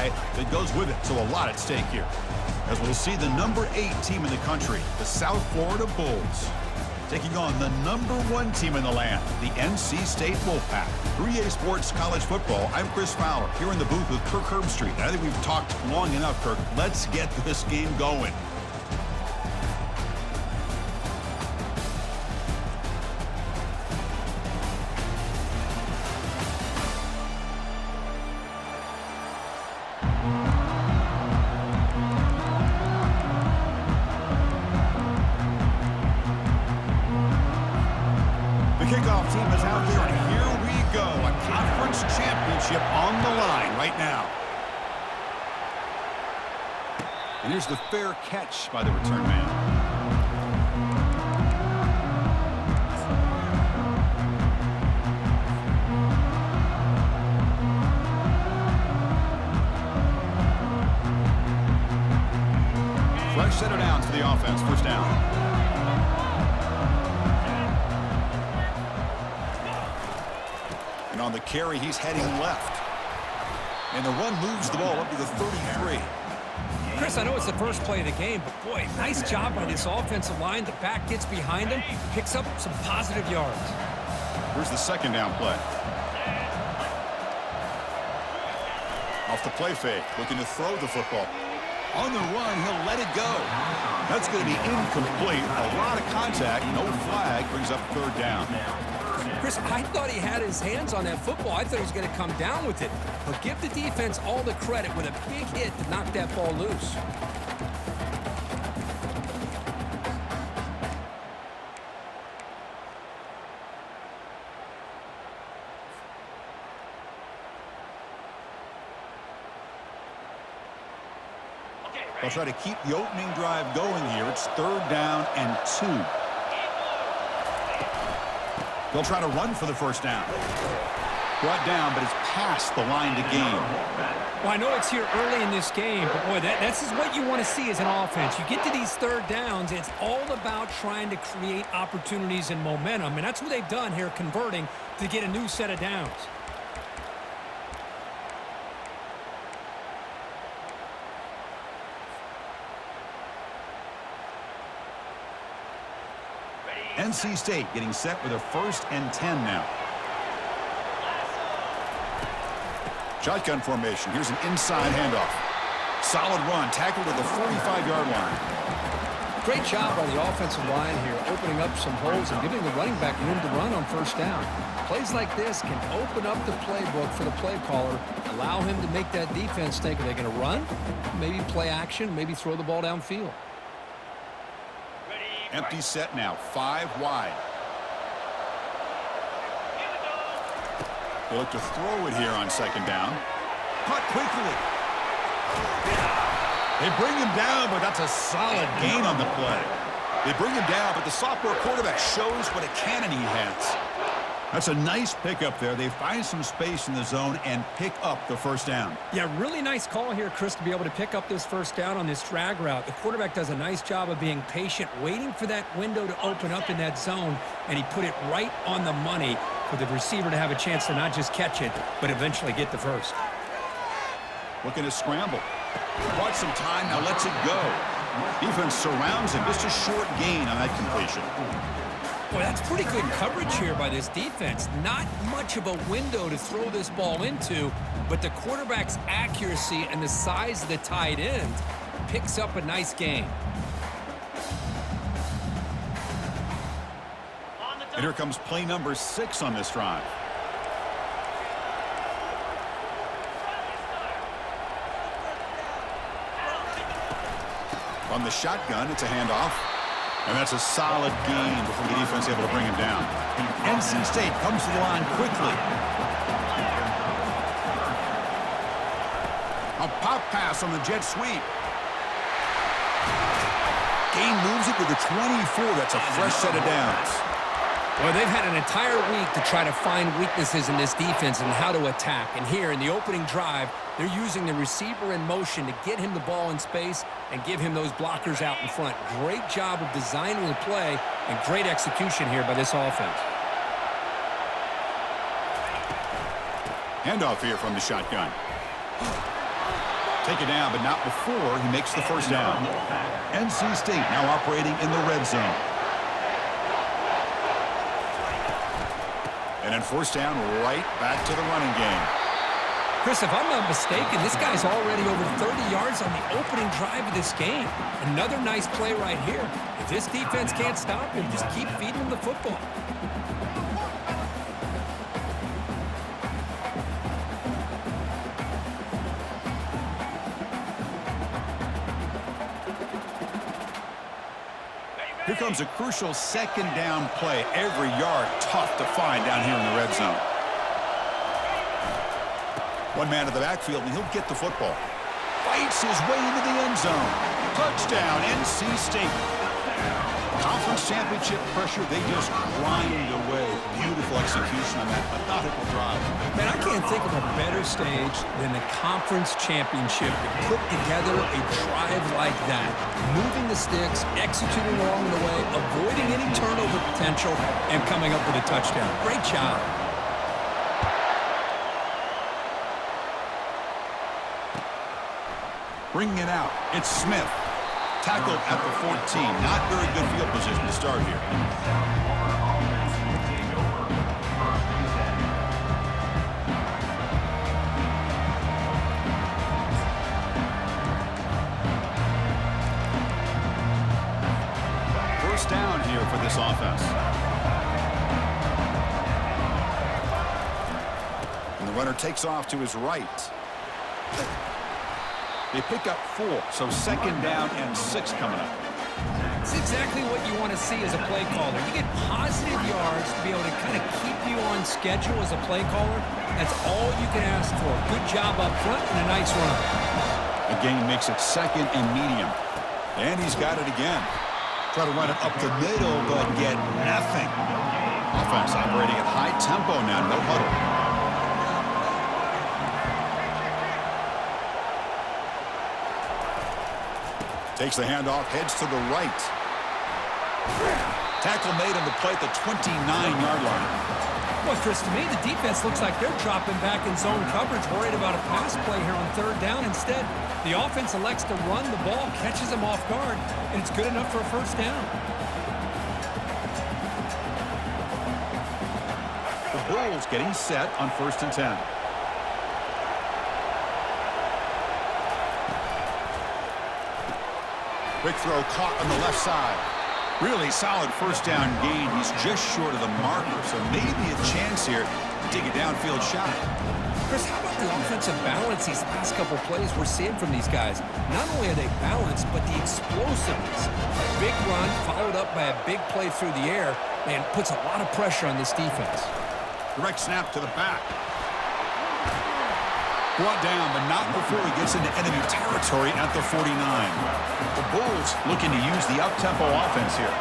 tie that goes with it, so a lot at stake here. As we'll see the number 8 team in the country, the South Florida Bulls, taking on the number 1 team in the land, the NC State Wolfpack. 3A Sports College Football, I'm Chris Fowler, here in the booth with Kirk Herbstreit. I think we've talked long enough, Kirk. Let's get this game going. Kickoff team is out there, and here we go. A conference championship on the line right now. And here's the fair catch by the return man. Fresh set of downs for the offense. First down. On the carry, he's heading left. And the run moves the ball up to the 33. Chris, I know it's the first play of the game, but boy, nice job by this offensive line. The back gets behind him, picks up some positive yards. Here's the second down play. Off the play fake, looking to throw the football. On the run, he'll let it go. That's going to be incomplete. A lot of contact, no flag, brings up third down. Chris, I thought he had his hands on that football. I thought he was going to come down with it. But give the defense all the credit with a big hit to knock that ball loose. They'll try to keep the opening drive going here. It's third down and 2. They'll try to run for the first down. Brought down, but it's past the line to gain. Well, I know it's here early in this game, but boy, this is what you want to see as an offense. You get to these third downs, it's all about trying to create opportunities and momentum, and that's what they've done here, converting to get a new set of downs. NC State getting set with a 1st and 10 now. Shotgun formation. Here's an inside handoff. Solid run. Tackled at the 45-yard line. Great job by the offensive line here, opening up some holes and giving the running back room to run on first down. Plays like this can open up the playbook for the play caller, allow him to make that defense think, are they going to run? Maybe play action, maybe throw the ball downfield. Empty set now, 5 wide. They look to throw it here on second down. Caught quickly. They bring him down, but that's a solid gain on the play. They bring him down, but the sophomore quarterback shows what a cannon he has. That's a nice pickup there. They find some space in the zone and pick up the first down. Yeah, really nice call here, Chris, to be able to pick up this first down on this drag route. The quarterback does a nice job of being patient, waiting for that window to open up in that zone, and he put it right on the money for the receiver to have a chance to not just catch it, but eventually get the first. Looking to scramble. Bought some time, now lets it go. Defense surrounds him. Just a short gain on that completion. Boy, that's pretty good coverage here by this defense. Not much of a window to throw this ball into, but the quarterback's accuracy and the size of the tight end picks up a nice gain. And here comes play number 6 on this drive. On the shotgun, it's a handoff. And that's a solid gain before the defense able to bring him down. NC State comes to the line quickly. A pop pass on the jet sweep. Gain moves it to the 24. That's a fresh set of downs. Well, they've had an entire week to try to find weaknesses in this defense and how to attack. And here in the opening drive, they're using the receiver in motion to get him the ball in space and give him those blockers out in front. Great job of designing the play and great execution here by this offense. Handoff here from the shotgun. Take it down, but not before he makes the first down. NC State now operating in the red zone. And then first down, right back to the running game. Chris, if I'm not mistaken, this guy's already over 30 yards on the opening drive of this game. Another nice play right here. If this defense can't stop him, just keep feeding him the football. Here comes a crucial second down play. Every yard tough to find down here in the red zone. One man to the backfield, and he'll get the football. Fights his way into the end zone. Touchdown, NC State. Conference championship pressure, they just grind away. Beautiful execution on that methodical drive. Man, I can't think of a better stage than the conference championship to put together a drive like that. Moving the sticks, executing along the way, avoiding any turnover potential, and coming up with a touchdown. Great job. Bringing it out, it's Smith. Tackled at the 14. Not very good field position to start here. First down here for this offense. And the runner takes off to his right. They pick up 4, so second down and 6 coming up. It's exactly what you want to see as a play caller. You get positive yards to be able to kind of keep you on schedule as a play caller. That's all you can ask for. Good job up front and a nice run. The gain makes it second and medium. And he's got it again. Try to run it up the middle, but get nothing. Offense operating at high tempo now, no huddle. Takes the handoff, heads to the right. Tackle made on the play at the 29-yard line. Well, Chris, to me, the defense looks like they're dropping back in zone coverage, worried about a pass play here on third down. Instead, the offense elects to run the ball, catches them off guard, and it's good enough for a first down. The Bulls getting set on 1st and 10. Quick throw caught on the left side. Really solid first down gain. He's just short of the marker, so maybe a chance here to take a downfield shot. Chris, how about the offensive balance these last couple plays we're seeing from these guys? Not only are they balanced, but the explosiveness. A big run followed up by a big play through the air, and puts a lot of pressure on this defense. Direct snap to the back. Brought down, but not before he gets into enemy territory at the 49. The Bulls looking to use the up-tempo offense here.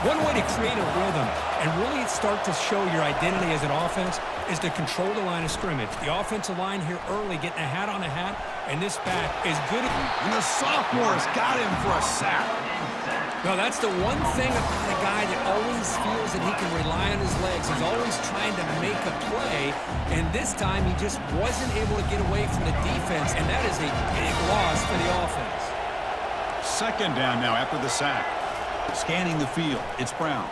One way to create a rhythm and really start to show your identity as an offense is to control the line of scrimmage. The offensive line here early getting a hat on a hat, and this back is good. And the sophomore has got him for a sack. No, that's the one thing about a guy that always feels that he can rely on his legs. He's always trying to make a play, and this time he just wasn't able to get away from the defense, and that is a big loss for the offense. Second down now after the sack. Scanning the field, it's Brown.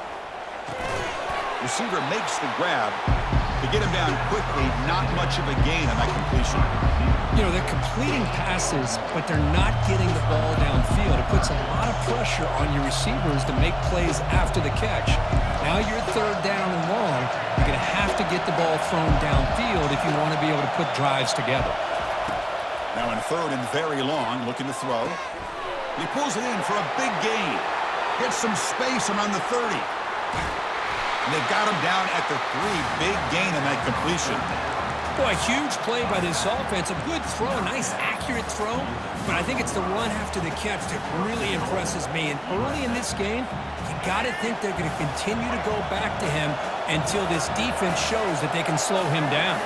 Receiver makes the grab. To get him down quickly, not much of a gain on that completion. You know, they're completing passes, but they're not getting the ball downfield. It puts a lot of pressure on your receivers to make plays after the catch. Now you're third down and long. You're going to have to get the ball thrown downfield if you want to be able to put drives together. Now in third and very long, looking to throw. He pulls it in for a big gain. Gets some space around the 30. And they've got him down at the 3. Big gain on that completion. Boy, a huge play by this offense. A good throw, a nice accurate throw. But I think it's the run after the catch that really impresses me. And early in this game, you got to think they're going to continue to go back to him until this defense shows that they can slow him down.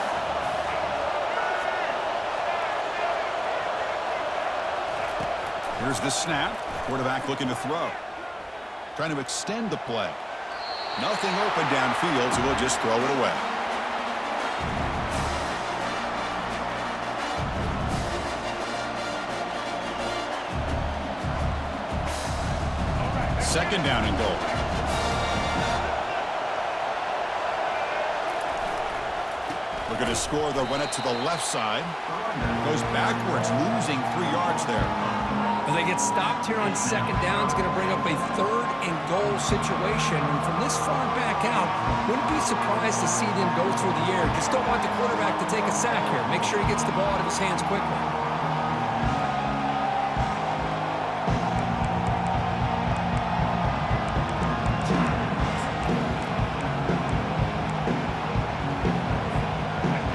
Here's the snap. Quarterback looking to throw. Trying to extend the play. Nothing open downfield, so we'll just throw it away. second down and goal. Looking to score, they'll run it to the left side. Goes backwards, losing 3 yards there. Well, they get stopped here on second down. It's going to bring up a third and goal situation. And from this far back out, wouldn't be surprised to see them go through the air. Just don't want the quarterback to take a sack here. Make sure he gets the ball out of his hands quickly.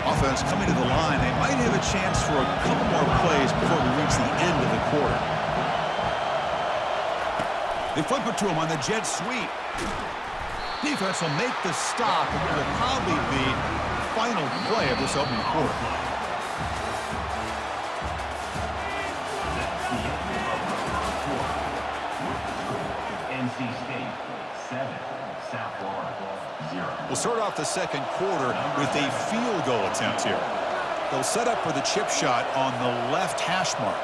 Offense coming to the line. They might have a chance for a couple more plays before we reach the end of the quarter. They flip it to him on the jet sweep. Defense will make the stop, and it will probably be the final play of this opening quarter. NC State 7, South Florida 0. We'll start off the second quarter with a field goal attempt here. They'll set up for the chip shot on the left hash mark.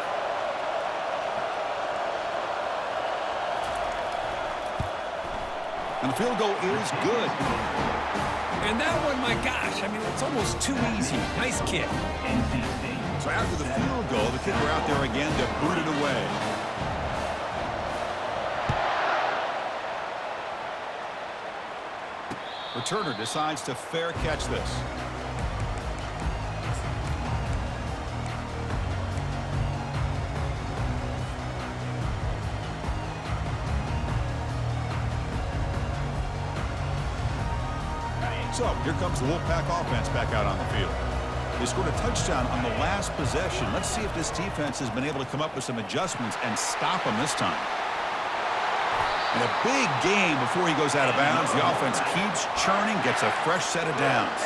And the field goal is good. And that one, my gosh, I mean, it's almost too easy. Nice kick. So after the field goal, the kicker out there again to boot it away. Returner decides to fair catch this. So here comes the Wolfpack offense back out on the field. They scored a touchdown on the last possession. Let's see if this defense has been able to come up with some adjustments and stop them this time. In a big game before he goes out of bounds, the offense keeps churning, gets a fresh set of downs.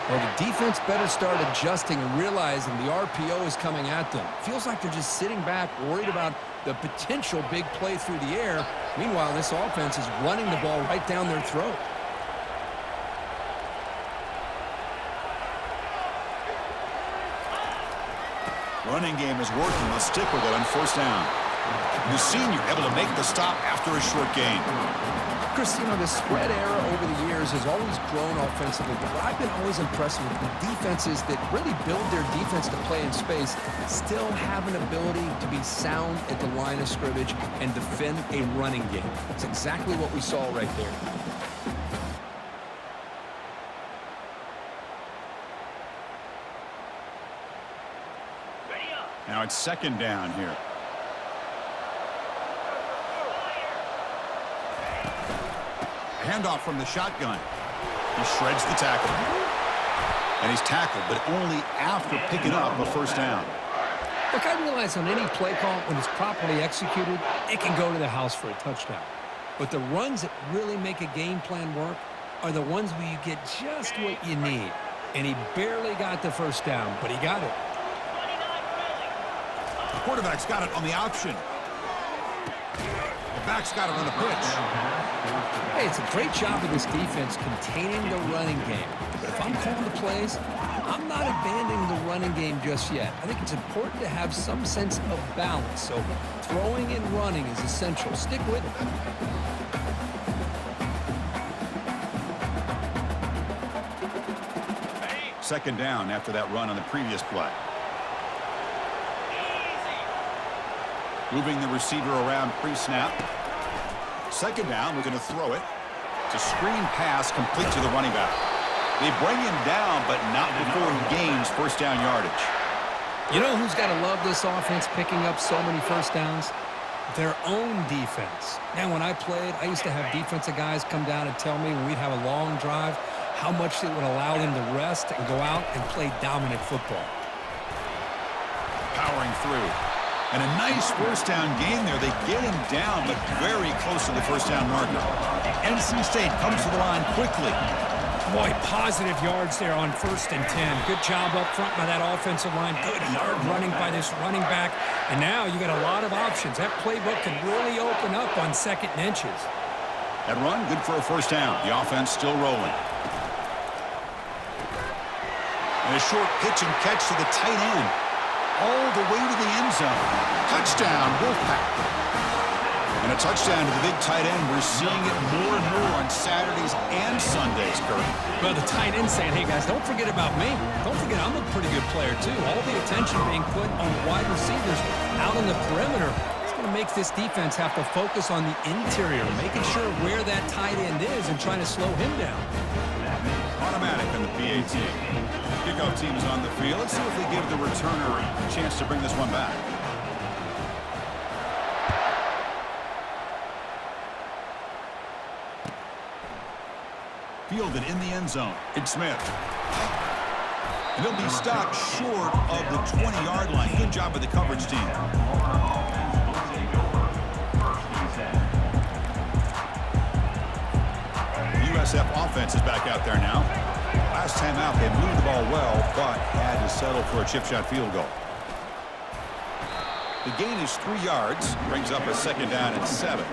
Well, the defense better start adjusting and realizing the RPO is coming at them. Feels like they're just sitting back, worried about the potential big play through the air. Meanwhile, this offense is running the ball right down their throat. Running game is working. Let's stick with it on first down. The senior able to make the stop after a short gain. Chris, you know, the spread era over the years has always grown offensively, but what I've been always impressed with the defenses that really build their defense to play in space still have an ability to be sound at the line of scrimmage and defend a running game. That's exactly what we saw right there. Now it's second down here. Handoff from the shotgun. He shreds the tackle. And he's tackled, but only after picking up a first down. Look, I realize on any play call, when it's properly executed, it can go to the house for a touchdown. But the runs that really make a game plan work are the ones where you get just what you need. And he barely got the first down, but he got it. The quarterback's got it on the option. The back's got it on the pitch. Hey, it's a great job of this defense containing the running game. But if I'm calling the plays, I'm not abandoning the running game just yet. I think it's important to have some sense of balance. So throwing and running is essential. Stick with it. Second down after that run on the previous play. Moving the receiver around pre-snap. Second down, we're going to throw it. It's a screen pass complete to the running back. They bring him down, but not before he gains first down yardage. You know who's got to love this offense picking up so many first downs? Their own defense. Now, when I played, I used to have defensive guys come down and tell me when we'd have a long drive how much it would allow them to rest and go out and play dominant football. Powering through. And a nice first down gain there. They get him down, but very close to the first down marker. NC State comes to the line quickly. Boy, positive yards there on 1st and 10. Good job up front by that offensive line. Good hard running by this running back. And now you got a lot of options. That playbook can really open up on 2nd and inches. That run, good for a first down. The offense still rolling. And a short pitch and catch to the tight end. All the way to the end zone. Touchdown, Wolfpack. And a touchdown to the big tight end. We're seeing it more and more on Saturdays and Sundays, Kurt. Well, the tight end saying, hey, guys, don't forget about me. Don't forget I'm a pretty good player, too. All the attention being put on wide receivers out on the perimeter. It's going to make this defense have to focus on the interior, making sure where that tight end is and trying to slow him down. Automatic on the PAT. Kickoff team is on the field. Let's see if they give the returner a chance to bring this one back. Fielded in the end zone. It's Smith. And he'll be stopped short of the 20-yard line. Good job by the coverage team. The USF offense is back out there now. Last time out, they moved the ball well, but had to settle for a chip shot field goal. The gain is 3 yards. Brings up a second down and 7.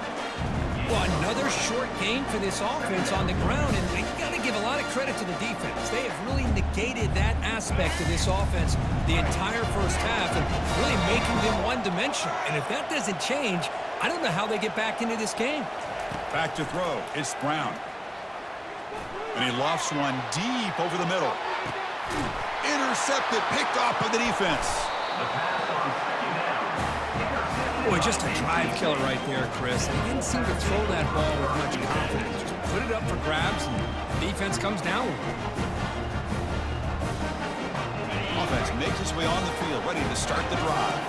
Well, another short game for this offense on the ground, and you got to give a lot of credit to the defense. They have really negated that aspect of this offense the entire first half and really making them one-dimensional. And if that doesn't change, I don't know how they get back into this game. Back to throw. It's Brown. And he lofts one deep over the middle. Intercepted, picked off by the defense. Boy, just a drive killer right there, Chris. They didn't seem to throw that ball with much confidence. Just put it up for grabs, and the defense comes down with it. Offense makes its way on the field, ready to start the drive.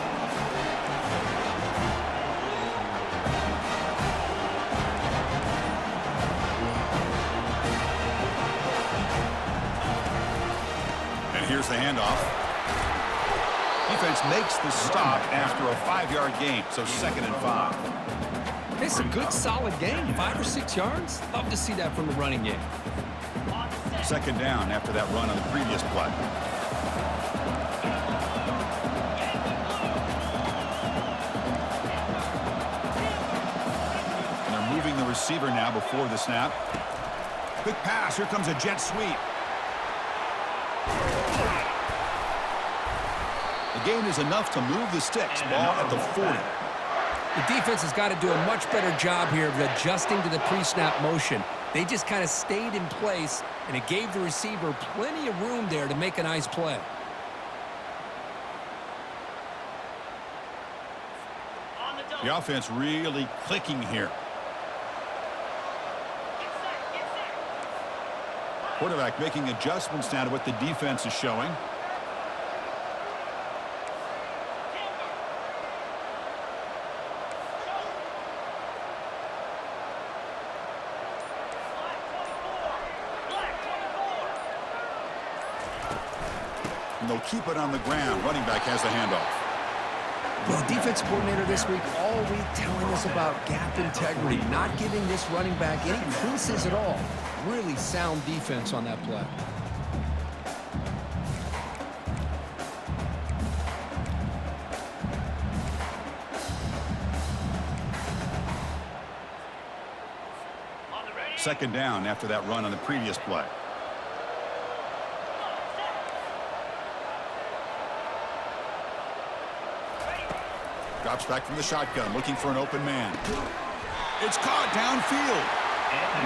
And here's the handoff. Defense makes the stop after a 5-yard gain, so 2nd and 5. It's a good, solid game, 5 or 6 yards. Love to see that from the running game. 2nd down after that run on the previous play. And they're moving the receiver now before the snap. Quick pass. Here comes a jet sweep. The gain is enough to move the sticks. Ball at the 40. The defense has got to do a much better job here of adjusting to the pre-snap motion. They just kind of stayed in place, and it gave the receiver plenty of room there to make a nice play. The offense really clicking here. Quarterback making adjustments now to what the defense is showing. And they'll keep it on the ground. Running back has the handoff. Well, the defense coordinator this week all week telling us about gap integrity, not giving this running back any creases at all. Really sound defense on that play. Second down after that run on the previous play. Drops back from the shotgun, looking for an open man. It's caught downfield.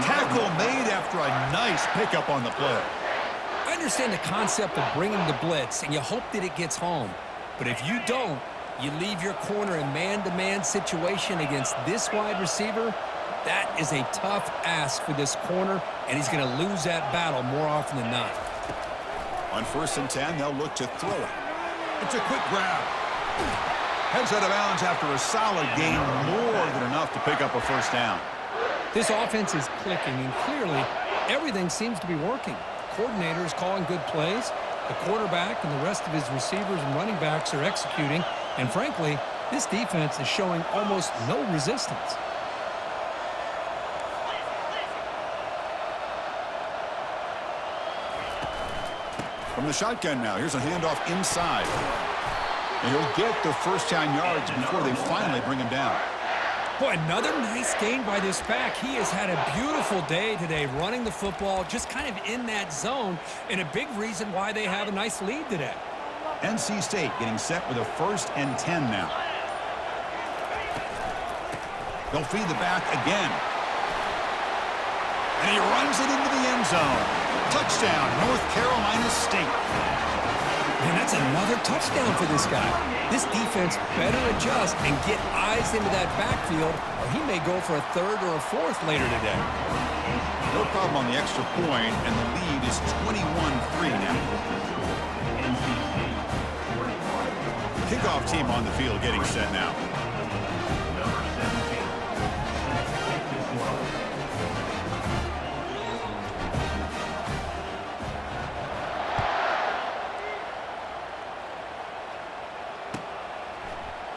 Tackle made after a nice pickup on the play. I understand the concept of bringing the blitz, and you hope that it gets home. But if you don't, you leave your corner in man-to-man situation against this wide receiver. That is a tough ask for this corner, and he's going to lose that battle more often than not. On 1st and 10, they'll look to throw it. It's a quick grab. Heads out of bounds after a solid gain, more than enough to pick up a first down. This offense is clicking, and clearly everything seems to be working. The coordinator is calling good plays. The quarterback and the rest of his receivers and running backs are executing. And frankly, this defense is showing almost no resistance. From the shotgun now, here's a handoff inside. And he'll get the first 10 yards before they finally bring him down. Boy, another nice gain by this back. He has had a beautiful day today running the football, just kind of in that zone, and a big reason why they have a nice lead today. NC State getting set with a 1st and 10 now. They'll feed the back again. And he runs it into the end zone. Touchdown, North Carolina State. And that's another touchdown for this guy. This defense better adjust and get eyes into that backfield, or he may go for a third or a fourth later today. No problem on the extra point, and the lead is 21-3 now. Kickoff team on the field getting set now.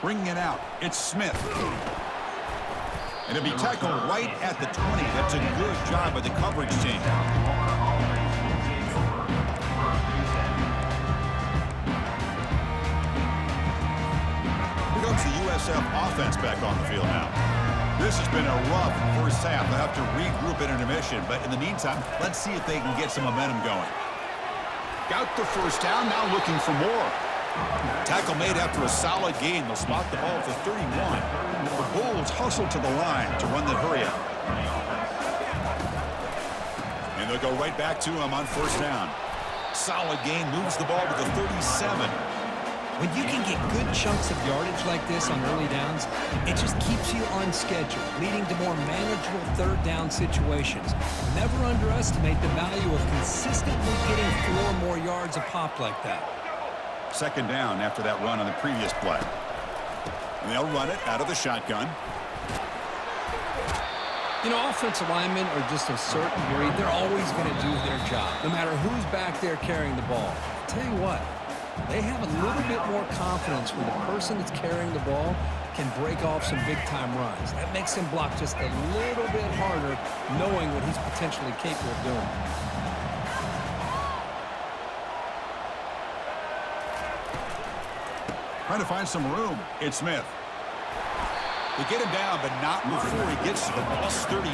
Bringing it out, it's Smith. And it'll be tackled right at the 20. That's a good job by the coverage team. Here comes the USF offense back on the field now. This has been a rough first half. They'll have to regroup at intermission, but in the meantime, let's see if they can get some momentum going. Got the first down, now looking for more. Tackle made after a solid gain. They'll spot the ball at the 31. The Bulls hustle to the line to run the hurry up. And they'll go right back to him on first down. Solid gain, moves the ball to the 37. When you can get good chunks of yardage like this on early downs, it just keeps you on schedule, leading to more manageable third down situations. Never underestimate the value of consistently getting 4 more yards a pop like that. Second down after that run on the previous play. And they'll run it out of the shotgun. You know, offensive linemen are just a certain breed. They're always going to do their job, no matter who's back there carrying the ball. I'll tell you what, they have a little bit more confidence when the person that's carrying the ball can break off some big-time runs. That makes him block just a little bit harder, knowing what he's potentially capable of doing. Trying to find some room. It's Smith. They get him down, but not before he gets to the plus 38.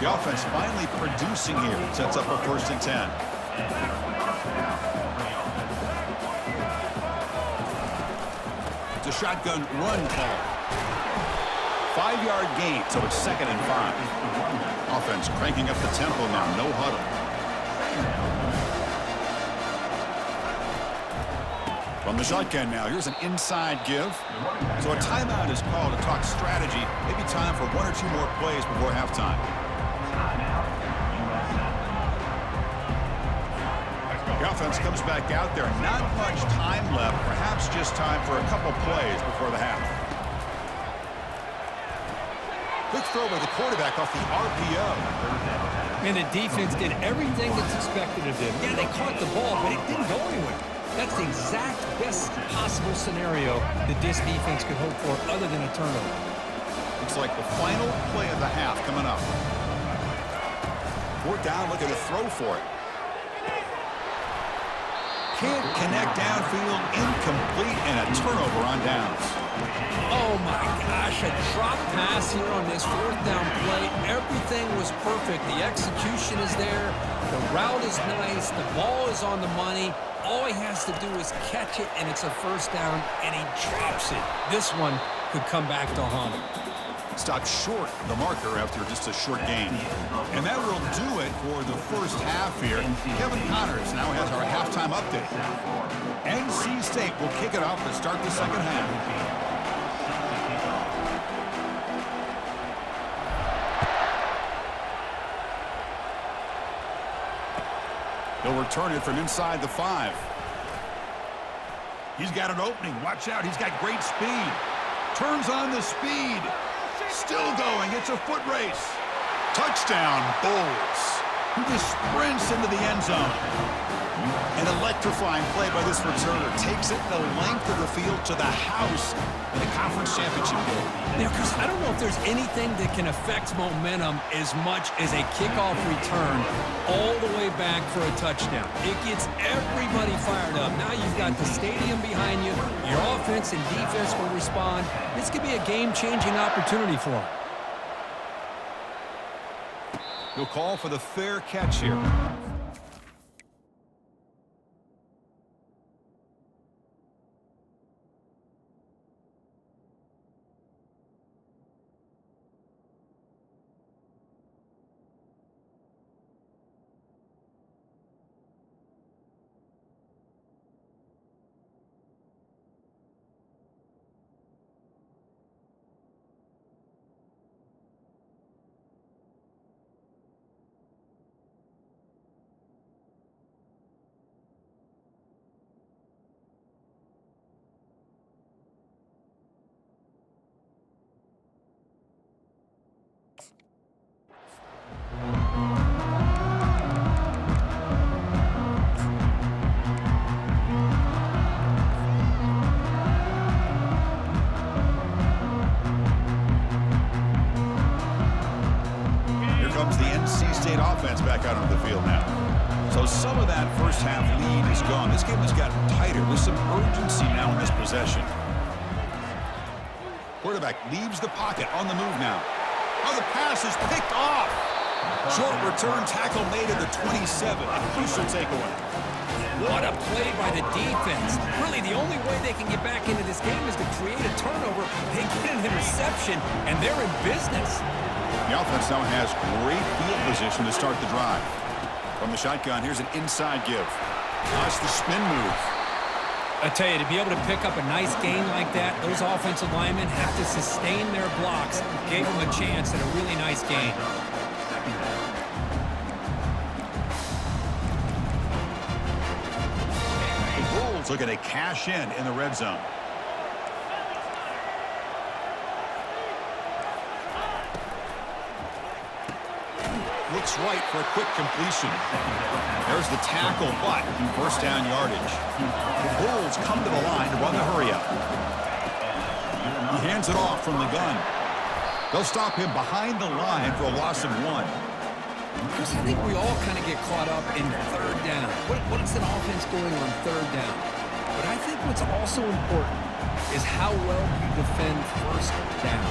The offense finally producing here. Sets up a 1st and 10. It's a shotgun run call. 5-yard gain, so it's 2nd and 5. Offense cranking up the tempo now. No huddle. From the shotgun now, here's an inside give. So a timeout is called to talk strategy. Maybe time for 1 or 2 more plays before halftime. The offense comes back out there. Not much time left. Perhaps just time for a couple plays before the half. Quick throw by the quarterback off the RPO. And the defense did everything that's expected of them. Yeah, they caught the ball, but it didn't go anywhere. That's the exact best possible scenario that this defense could hope for other than a turnover. Looks like the final play of the half coming up. 4th down, looking to throw for it. Can't connect downfield, incomplete, and a turnover on downs. Oh my gosh, a drop pass here on this 4th down play. Everything was perfect. The execution is there. The route is nice. The ball is on the money. All he has to do is catch it, and it's a 1st down, and he drops it. This one could come back to haunt him. Stopped short of the marker after just a short gain. And that will do it for the first half here. Kevin Connors now has our halftime update. NC State will kick it off to start the second half. He'll return it from inside the 5. He's got an opening. Watch out. He's got great speed. Turns on the speed. Still going. It's a foot race. Touchdown, Bulls. He just sprints into the end zone. An electrifying play by this returner. Takes it the length of the field to the house in the conference championship game. Now, Chris, I don't know if there's anything that can affect momentum as much as a kickoff return all the way back for a touchdown. It gets everybody fired up. Now you've got the stadium behind you. Your offense and defense will respond. This could be a game-changing opportunity for them. He'll call for the fair catch here. State offense back out on the field now. So some of that first half lead is gone. This game has gotten tighter with some urgency now in this possession. Quarterback leaves the pocket on the move now. Oh, the pass is picked off. Short return tackle made at the 27. A crucial takeaway. What a play by the defense. Really, the only way they can get back into this game is to create a turnover. They get an interception, and they're in business. The offense now has great field position to start the drive. From the shotgun, here's an inside give. That's the spin move. I tell you, to be able to pick up a nice gain like that, those offensive linemen have to sustain their blocks. Gave them a chance at a really nice gain. The Bulls looking to cash in the red zone. Looks right for a quick completion. There's the tackle, but first down yardage. The Bulls come to the line to run the hurry-up. He hands it off from the gun. They'll stop him behind the line for a loss of 1. Chris, I think we all kind of get caught up in third down. What is an offense doing on third down? But I think what's also important is how well you defend first down.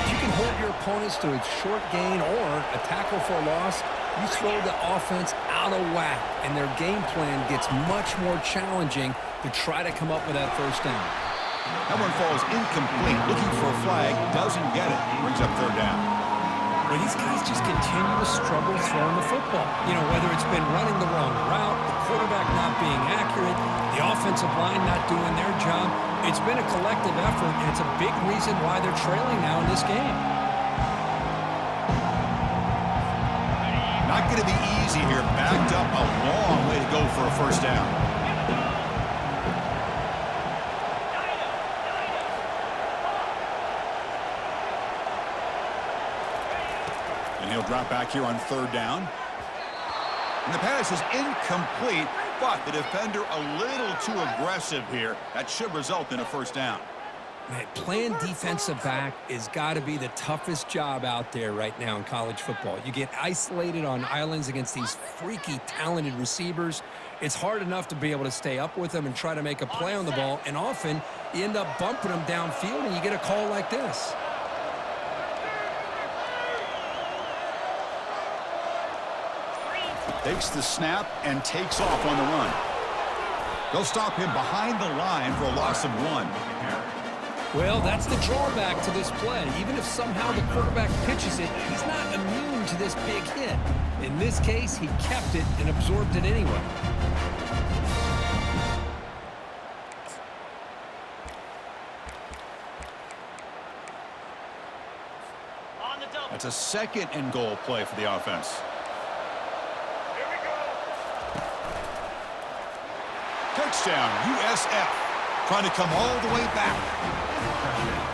If you can hold your opponents to a short gain or a tackle for a loss, you throw the offense out of whack, and their game plan gets much more challenging to try to come up with that first down. That one falls incomplete. Looking for a flag, doesn't get it. Brings up third down. Well, these guys just continue to struggle throwing the football. You know, whether it's been running the wrong route, the quarterback not being accurate, the offensive line not doing their job. It's been a collective effort, and it's a big reason why they're trailing now in this game. Not going to be easy here. Backed up a long way to go for a first down. And he'll drop back here on third down. And the pass is incomplete, but the defender a little too aggressive here. That should result in a first down. Man, playing defensive back has got to be the toughest job out there right now in college football. You get isolated on islands against these freaky, talented receivers. It's hard enough to be able to stay up with them and try to make a play on the ball, and often you end up bumping them downfield and you get a call like this. Takes the snap and takes off on the run. They'll stop him behind the line for a loss of 1. Well, that's the drawback to this play. Even if somehow the quarterback pitches it, he's not immune to this big hit. In this case, he kept it and absorbed it anyway. That's a second and goal play for the offense. Touchdown, USF. Trying to come all the way back.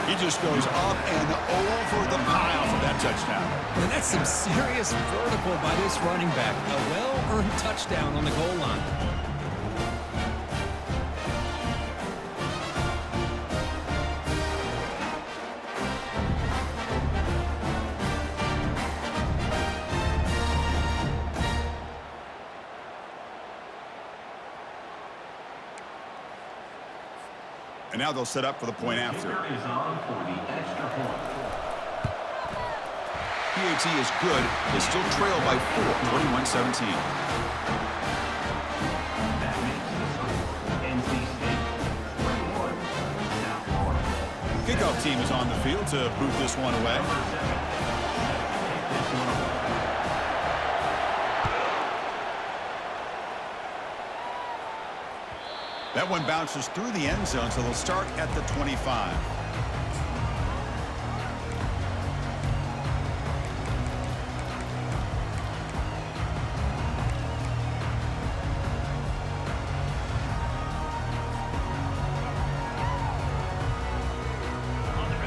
He just goes up and over the pile for that touchdown. And that's some serious vertical by this running back. A well-earned touchdown on the goal line. And now they'll set up for the point after. PAT is good. They still trail by 4, 21-17. That makes this NC State 21, South Florida. Kickoff team is on the field to boot this one away. That one bounces through the end zone, so they'll start at the 25.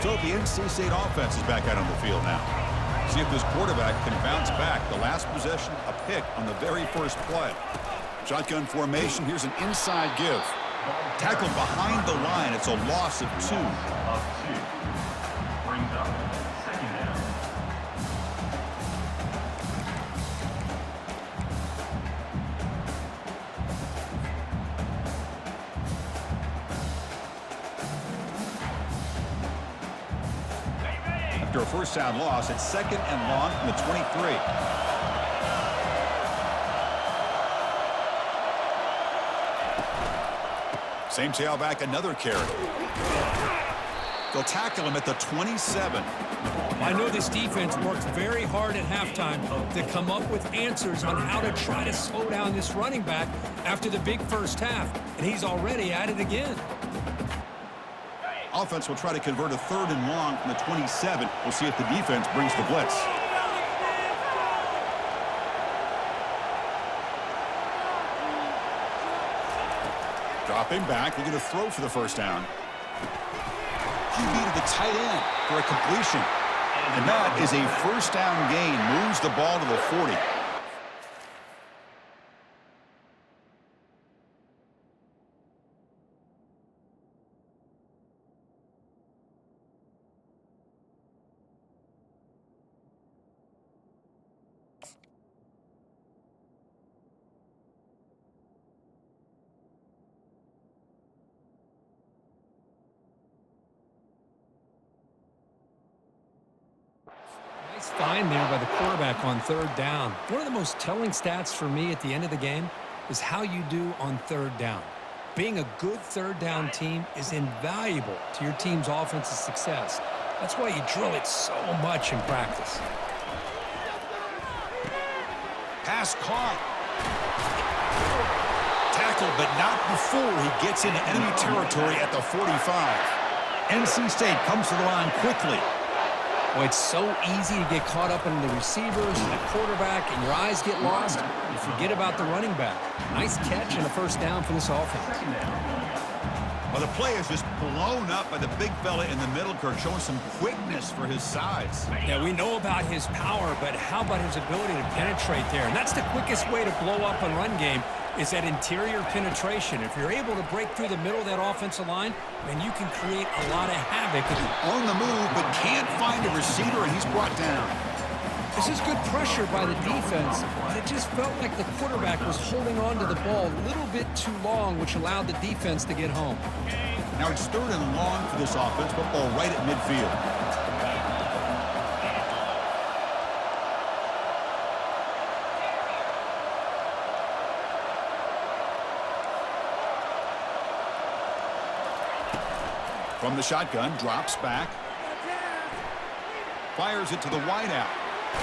So the NC State offense is back out on the field now. See if this quarterback can bounce back. The last possession, a pick on the very first play. Shotgun formation. Here's an inside give. Tackled behind the line. It's a loss of 2. Brings up second down. after a first down loss. It's 2nd and long from the 23. Same tailback, another carry. They'll tackle him at the 27. I know this defense worked very hard at halftime to come up with answers on how to try to slow down this running back after the big first half, and he's already at it again. Offense will try to convert a 3rd and long from the 27. We'll see if the defense brings the blitz. Dropping back, looking to throw for the first down. QB to the tight end for a completion. And that is a first down gain. Moves the ball to the 40. Nice find there by the quarterback on 3rd down. One of the most telling stats for me at the end of the game is how you do on 3rd down. Being a good 3rd down team is invaluable to your team's offensive success. That's why you drill it so much in practice. Pass caught. Tackled, but not before he gets into enemy territory at the 45. NC State comes to the line quickly. Well, it's so easy to get caught up in the receivers and the quarterback, and your eyes get lost. You forget about the running back. Nice catch and a first down for this offense. Well, the play is just blown up by the big fella in the middle, Kirk, showing some quickness for his size. Yeah, we know about his power, but how about his ability to penetrate there? And that's the quickest way to blow up a run game, is that interior penetration. If you're able to break through the middle of that offensive line, then you can create a lot of havoc. On the move, but can't find a receiver, and he's brought down. This is good pressure by the defense, but it just felt like the quarterback was holding on to the ball a little bit too long, which allowed the defense to get home. Now it's 3rd and long for this offense, football right at midfield. From the shotgun, drops back. Fires it to the wideout.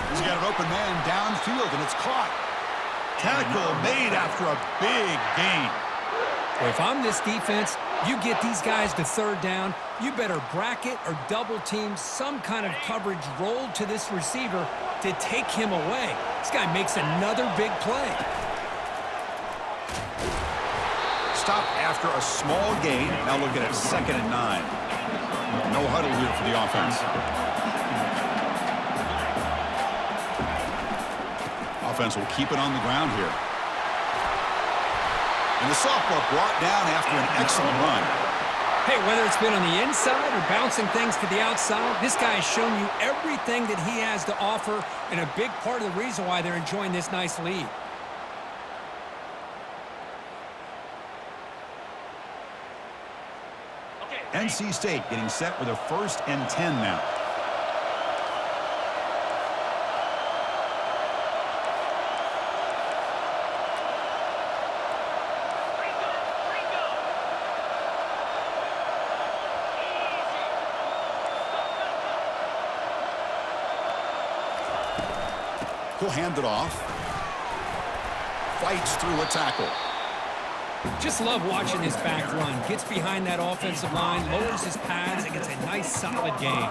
He's got an open man downfield, and it's caught. Tackle made after a big gain. Well, if I'm this defense, you get these guys to 3rd down, you better bracket or double team some kind of coverage rolled to this receiver to take him away. This guy makes another big play. Stop after a small gain. Now looking at 2nd and 9. No huddle here for the offense. Offense will keep it on the ground here. And the sophomore brought down after an excellent run. Hey, whether it's been on the inside or bouncing things to the outside, this guy has shown you everything that he has to offer, and a big part of the reason why they're enjoying this nice lead. NC State getting set with a 1st and 10 now. He'll hand it off. Fights through a tackle. Just love watching his back run. Gets behind that offensive line, lowers his pads, and gets a nice solid gain.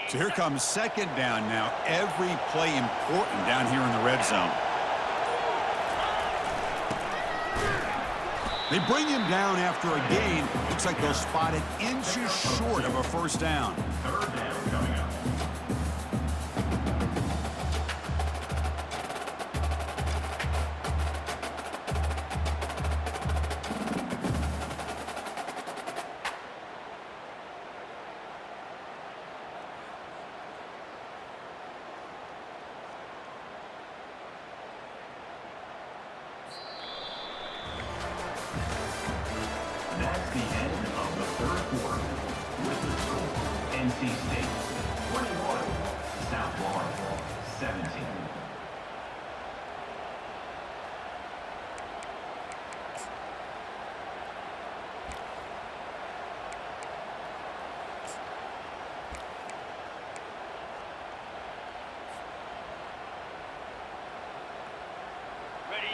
So here comes 2nd down now. Every play important down here in the red zone. They bring him down after a gain. Looks like they'll spot it inches short of a first down. 3rd down coming up. NC State 21, South Florida 17.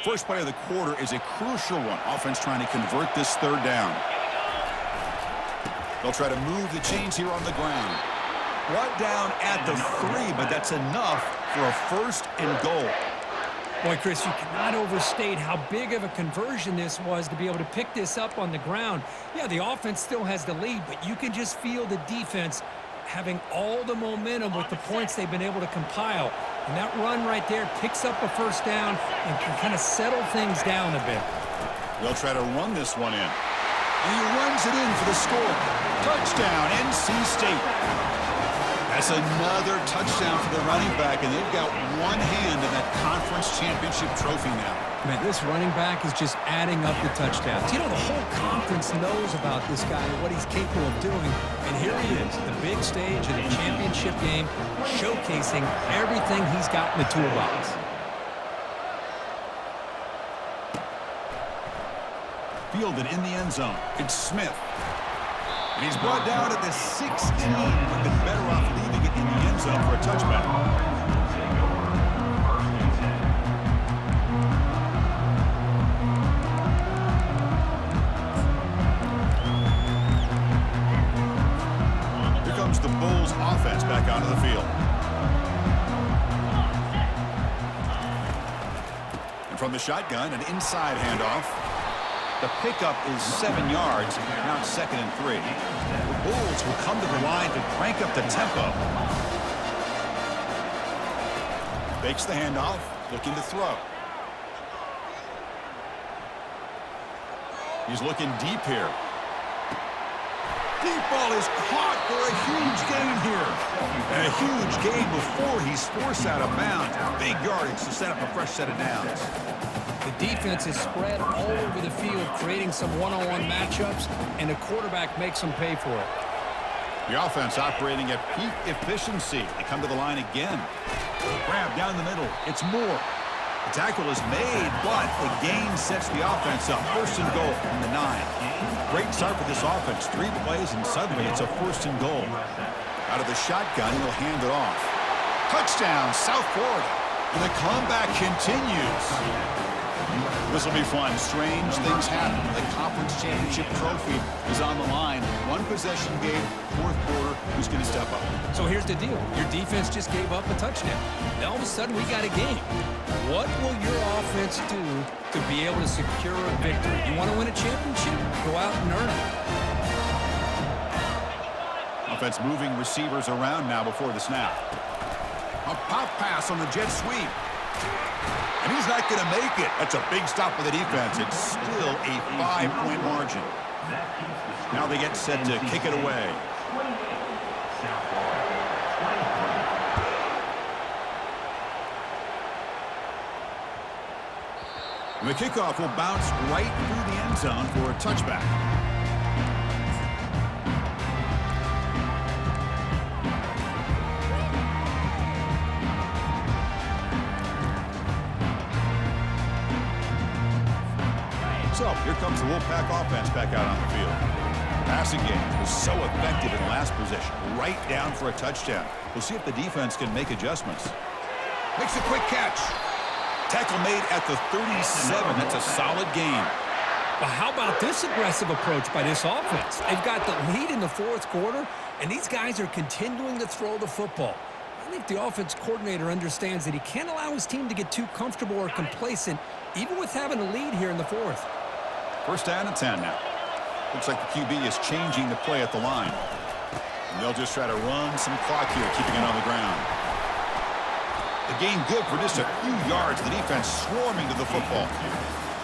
First play of the quarter is a crucial one. Offense trying to convert this third down. They'll try to move the chains here on the ground. Brought down at the 3, but that's enough for a first and goal. Boy, Chris, you cannot overstate how big of a conversion this was to be able to pick this up on the ground. Yeah, the offense still has the lead, but you can just feel the defense having all the momentum with the points they've been able to compile. And that run right there picks up a first down and can kind of settle things down a bit. They'll try to run this one in. And he runs it in for the score. Touchdown, NC State. That's another touchdown for the running back, and they've got one hand in that conference championship trophy now. Man, this running back is just adding up the touchdowns. You know, the whole conference knows about this guy and what he's capable of doing. And here he is, the big stage of the championship game, showcasing everything he's got in the toolbox. Fielded in the end zone. It's Smith. And he's brought down at the 16. Would have been better off leaving it in the end zone for a touchback. Here comes the Bulls offense back onto the field. And from the shotgun, an inside handoff. The pickup is 7 yards. Now it's 2nd and 3. The Bulls will come to the line to crank up the tempo. Fakes the handoff, looking to throw. He's looking deep here. Deep ball is caught for a huge gain here. And a huge gain before he's forced out of bounds. Big yardage to set up a fresh set of downs. The defense is spread all over the field, creating some one-on-one matchups, and the quarterback makes them pay for it. The offense operating at peak efficiency. They come to the line again. Grab down the middle. It's Moore. The tackle is made, but the gain sets the offense up. First and goal from the 9. Great start for this offense. 3 plays, and suddenly it's a first and goal. Out of the shotgun, he'll hand it off. Touchdown, South Florida. And the comeback continues. This will be fun. Strange things happen. The conference championship trophy is on the line. One possession game, 4th quarter. Who's going to step up? So here's the deal. Your defense just gave up a touchdown. Now all of a sudden we got a game. What will your offense do to be able to secure a victory? You want to win a championship? Go out and earn it. Offense moving receivers around now before the snap. A pop pass on the jet sweep. And he's not going to make it. That's a big stop for the defense. It's still a 5-point margin. Now they get set to kick it away. And the kickoff will bounce right through the end zone for a touchback. So here comes the Wolfpack offense back out on the field. Passing game was so effective in last possession, right down for a touchdown. We'll see if the defense can make adjustments. Makes a quick catch. Tackle made at the 37. That's a solid gain. But how about this aggressive approach by this offense? They've got the lead in the 4th quarter, and these guys are continuing to throw the football. I think the offense coordinator understands that he can't allow his team to get too comfortable or complacent, even with having a lead here in the 4th. First down and 10 now. Looks like the QB is changing the play at the line. And they'll just try to run some clock here, keeping it on the ground. The gain good for just a few yards. The defense swarming to the football.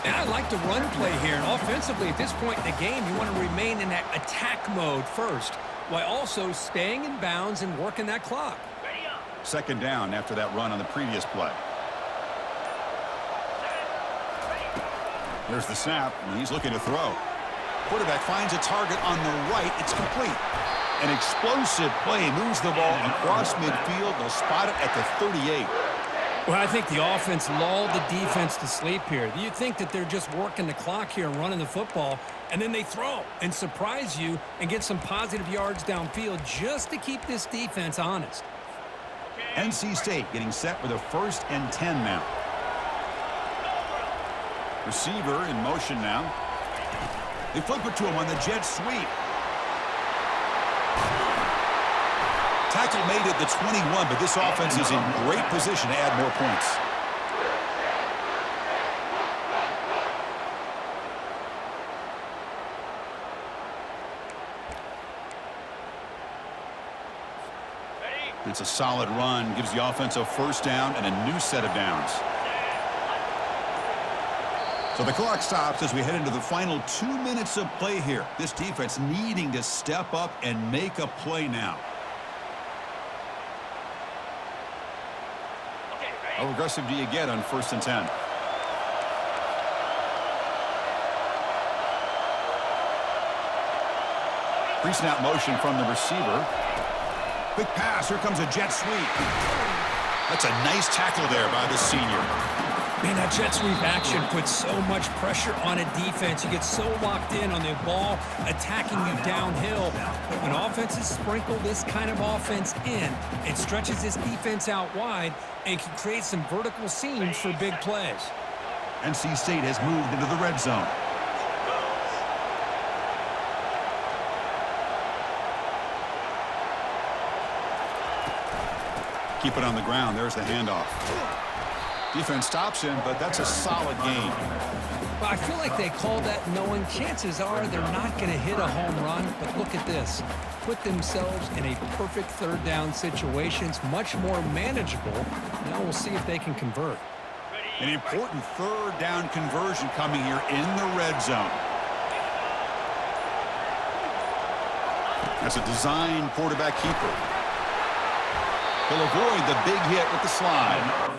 And I like the run play here. And offensively, at this point in the game, you want to remain in that attack mode first, while also staying in bounds and working that clock. Second down after that run on the previous play. There's the snap, and he's looking to throw. Quarterback finds a target on the right. It's complete. An explosive play moves the ball across midfield. They'll spot it at the 38. Well, I think the offense lulled the defense to sleep here. You think that they're just working the clock here and running the football, and then they throw and surprise you and get some positive yards downfield just to keep this defense honest. NC State getting set for the 1st and 10 now. Receiver in motion now. They flip it to him on the jet sweep. Tackle made at the 21, but this offense is in great position to add more points. It's a solid run, gives the offense a 1st down and a new set of downs. So the clock stops as we head into the final 2 minutes of play here. This defense needing to step up and make a play now. How aggressive do you get on 1st and 10? Pre-snap motion from the receiver. Quick pass. Here comes a jet sweep. That's a nice tackle there by the senior. Man, that jet sweep action puts so much pressure on a defense. You get so locked in on the ball attacking you downhill. But when offenses sprinkle this kind of offense in, it stretches this defense out wide and can create some vertical seams for big plays. NC State has moved into the red zone. Keep it on the ground. There's the handoff. Defense stops him, but that's a solid gain. Well, I feel like they call that knowing chances are they're not going to hit a home run, but look at this. Put themselves in a perfect 3rd down situation. It's much more manageable. Now we'll see if they can convert. An important 3rd down conversion coming here in the red zone. That's a design quarterback keeper. He'll avoid the big hit with the slide.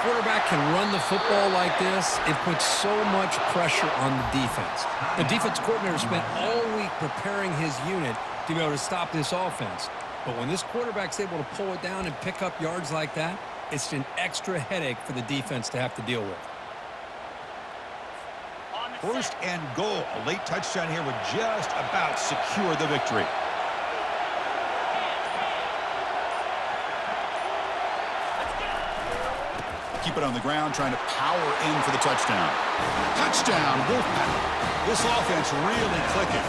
Quarterback can run the football like this, it puts so much pressure on the defense. The defense coordinator spent all week preparing his unit to be able to stop this offense. But when this quarterback's able to pull it down and pick up yards like that, it's an extra headache for the defense to have to deal with. 1st and goal. A late touchdown here would just about secure the victory. Keep it on the ground, trying to power in for the touchdown. Touchdown, Wolfpack. This offense really clicking.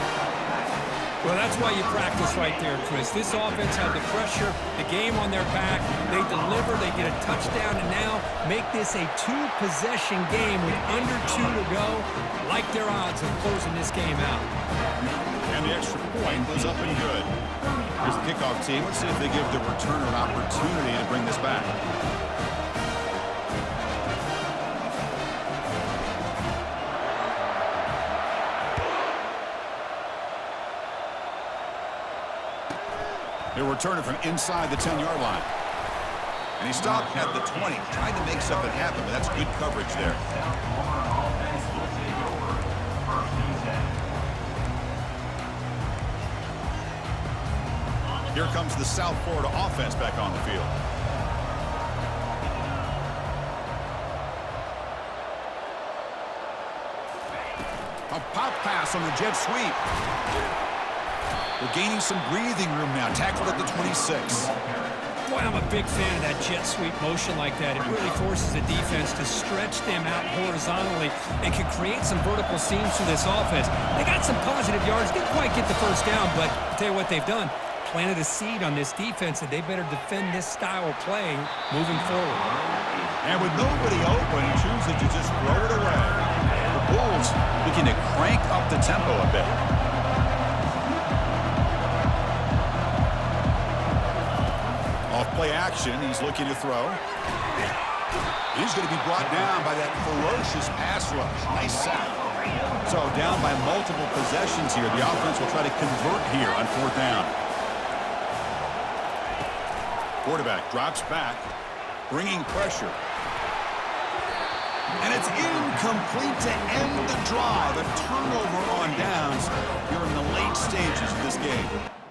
Well, that's why you practice right there, Chris. This offense had the pressure, the game on their back. They deliver, they get a touchdown, and now make this a 2-possession game with under 2 to go. Like their odds of closing this game out. And the extra point was up and good. Here's the kickoff team. Let's see if they give the returner an opportunity to bring this back. He'll return it from inside the 10-yard line. And he stopped at the 20, trying to make something happen, but that's good coverage there. Here comes the South Florida offense back on the field. A pop pass on the jet sweep. We're gaining some breathing room now. Tackled at the 26. Boy, I'm a big fan of that jet sweep motion like that. It really forces the defense to stretch them out horizontally and can create some vertical seams for this offense. They got some positive yards. Didn't quite get the 1st down, but I'll tell you what they've done. Planted a seed on this defense that they better defend this style of play moving forward. And with nobody open, he chooses to just throw it away. The Bulls looking to crank up the tempo a bit. Off-play action, he's looking to throw. He's going to be brought down by that ferocious pass rush. Nice sack. So down by multiple possessions here. The offense will try to convert here on 4th down. Quarterback drops back. bringing pressure. And it's incomplete to end the drive. A turnover on downs here in the late stages of this game.